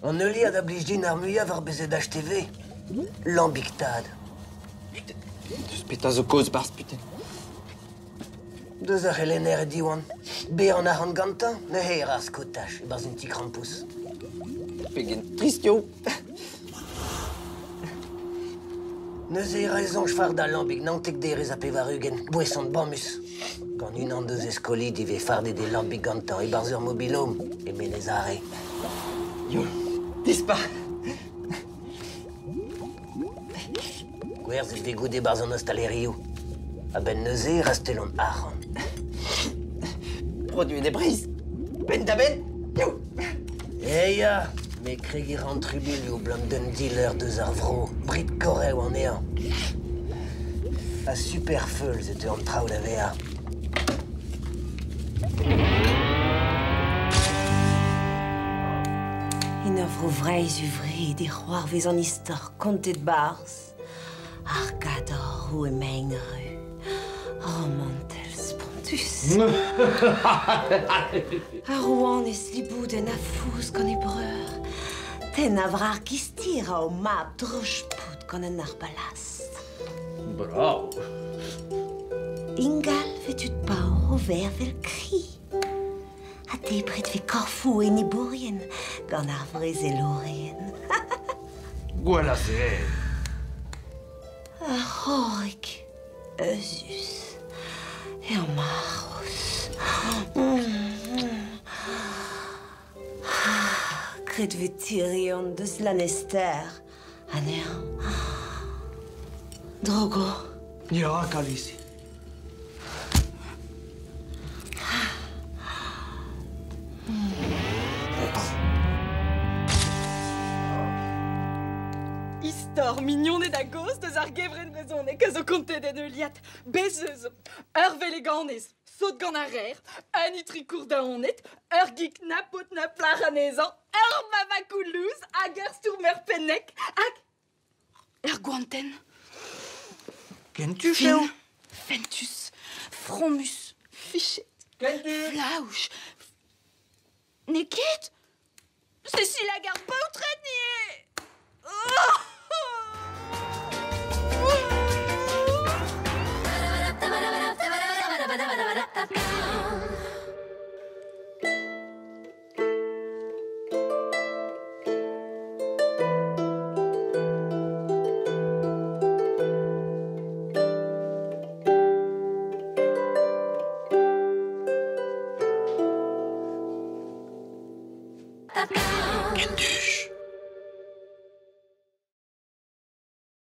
On ne lit à d'obligé armuia var bezet HTV. Lambictad. Putain, deus peta zo koz barz, putain. Deus ar helener diwan. Be an ar an gantan, ne he ar skotaj, barz un ti krampous. Pegen trist, yo. Neus e raison far da lambik nantek derez a pevarugen, boesson de bamus. Gant un an deus eskolid ive farde de lambik gantan e barz ur mobilom, e menez are. Yo, dispa. Gwerz ive goude barz an ostalerio. A ben neuze rastelon aran. Produit des brises. Ben da ben, yo. Eia, me kregi rentrubul yo blant d'un dealer deus ar vro, brit koreo an ean. A super feul zete an traoù da vea. In ur vro vreiz uvred e c'hoarvez an istor kontet barz. Ar gador o emaint ru. Romantel spontus. Ar oan ez libouden a fouz gant e breur. Ten a vrar gistir a o mab drochpout gant an ar balast. Bravo. Ingal vetut baur o ver vel kri. A debret ve korfou en e bourien gant ar vrez elorien. Gwella se. Ar c'horrek eusus. E an marous. Kret vet tirion deus lanester. Anean. Drogo. Ja, Kalisi. Istor mignon da goz deus ar gevren brezhonek a zo kontet en euliat bezeuz ur veleganez, saut gant ar rer, un utrikour da honet, ur gik napot na plar anezan, ur mavakoulouz hag ur stourmer pennek hag ur gwanten. Kentu, Fin, fentus, fromus, fichet, Kentu. flauch. Ne ket? C'est la garde pas au traînier. Kentush.